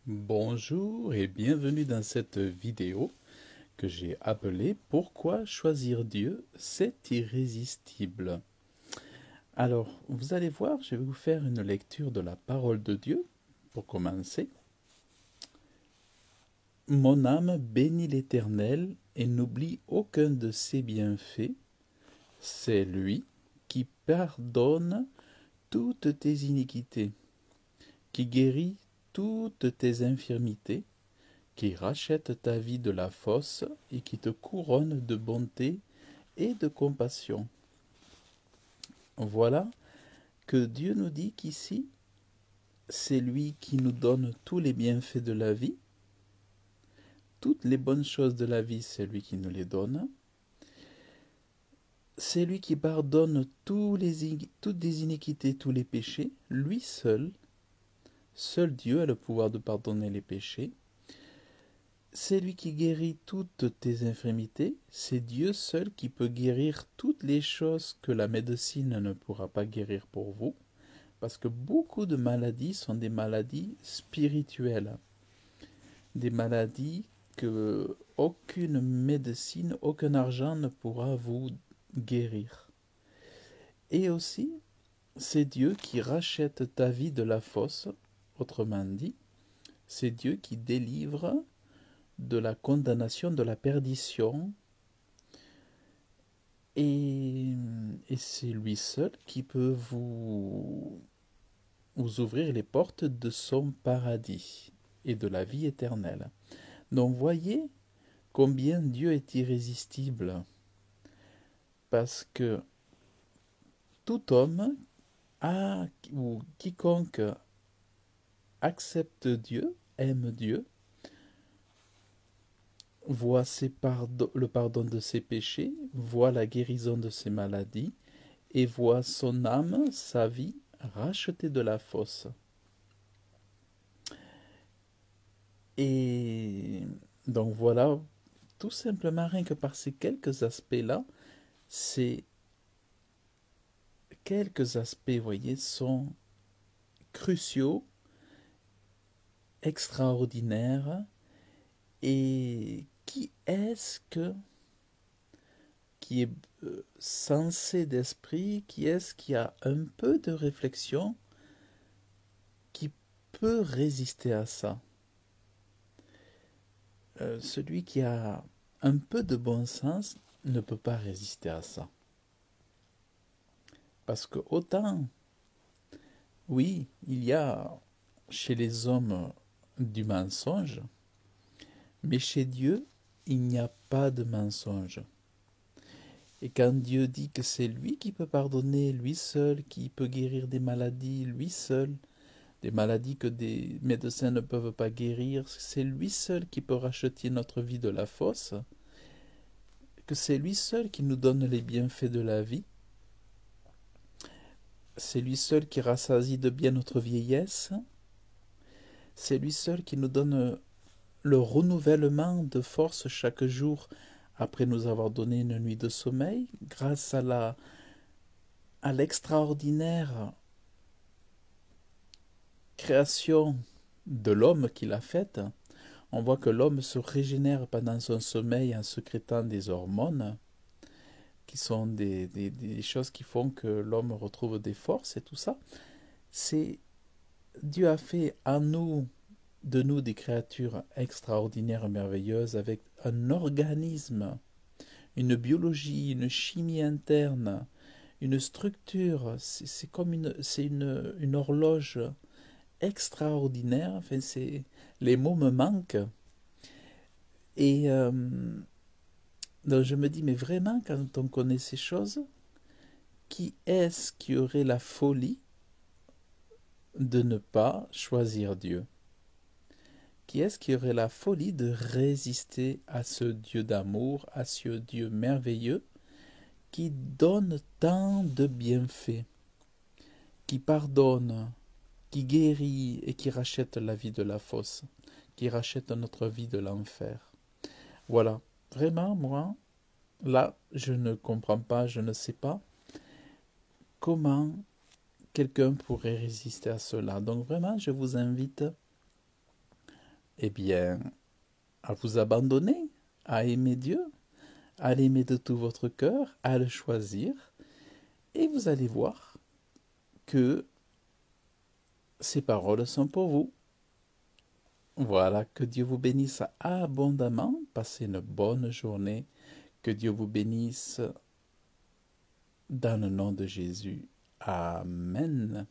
Bonjour et bienvenue dans cette vidéo que j'ai appelée Pourquoi choisir Dieu, c'est irrésistible. Alors, vous allez voir, je vais vous faire une lecture de la parole de Dieu pour commencer. Mon âme bénit l'Éternel et n'oublie aucun de ses bienfaits. C'est lui qui pardonne toutes tes iniquités, qui guérit toutes tes infirmités, qui rachète ta vie de la fosse et qui te couronne de bonté et de compassion. Voilà que Dieu nous dit qu'ici, c'est lui qui nous donne tous les bienfaits de la vie, toutes les bonnes choses de la vie, c'est lui qui nous les donne. C'est lui qui pardonne toutes les iniquités, tous les péchés. Lui seul, seul Dieu a le pouvoir de pardonner les péchés. C'est lui qui guérit toutes tes infirmités. C'est Dieu seul qui peut guérir toutes les choses que la médecine ne pourra pas guérir pour vous. Parce que beaucoup de maladies sont des maladies spirituelles. Des maladies que aucune médecine, aucun argent ne pourra vous guérir. Et aussi, c'est Dieu qui rachète ta vie de la fosse. Autrement dit, c'est Dieu qui délivre de la condamnation, de la perdition. Et c'est lui seul qui peut vous ouvrir les portes de son paradis et de la vie éternelle. Donc voyez combien Dieu est irrésistible. Parce que tout homme ou quiconque accepte Dieu, aime Dieu, voit le pardon de ses péchés, voit la guérison de ses maladies, et voit son âme, sa vie, rachetée de la fosse. Et donc voilà, tout simplement, rien que par ces quelques aspects-là, ces quelques aspects, vous voyez, sont cruciaux, extraordinaires. Et qui est-ce qui est sensé d'esprit, qui est-ce qui a un peu de réflexion, qui peut résister à ça? Celui qui a un peu de bon sens ne peut pas résister à ça. Parce que autant, oui, il y a chez les hommes du mensonge, mais chez Dieu, il n'y a pas de mensonge. Et quand Dieu dit que c'est lui qui peut pardonner, lui seul, qui peut guérir des maladies, lui seul, des maladies que des médecins ne peuvent pas guérir, c'est lui seul qui peut racheter notre vie de la fosse, que c'est lui seul qui nous donne les bienfaits de la vie, c'est lui seul qui rassasie de bien notre vieillesse, c'est lui seul qui nous donne le renouvellement de force chaque jour après nous avoir donné une nuit de sommeil, grâce à l'extraordinaire création de l'homme qu'il a faite. On voit que l'homme se régénère pendant son sommeil en sécrétant des hormones, qui sont des choses qui font que l'homme retrouve des forces et tout ça. C'est Dieu a fait de nous des créatures extraordinaires et merveilleuses avec un organisme, une biologie, une chimie interne, une structure. C'est comme une horloge extraordinaire. Enfin, les mots me manquent. Et donc je me dis, mais vraiment, quand on connaît ces choses, qui est-ce qui aurait la folie de ne pas choisir Dieu? Qui est-ce qui aurait la folie de résister à ce Dieu d'amour, à ce Dieu merveilleux qui donne tant de bienfaits, qui pardonne, qui guérit et qui rachète la vie de la fosse, qui rachète notre vie de l'enfer? Voilà, vraiment, moi, là, je ne comprends pas, je ne sais pas comment quelqu'un pourrait résister à cela. Donc vraiment, je vous invite eh bien, à vous abandonner, à aimer Dieu, à l'aimer de tout votre cœur, à le choisir, et vous allez voir que ces paroles sont pour vous. Voilà, que Dieu vous bénisse abondamment, passez une bonne journée, que Dieu vous bénisse dans le nom de Jésus. Amen.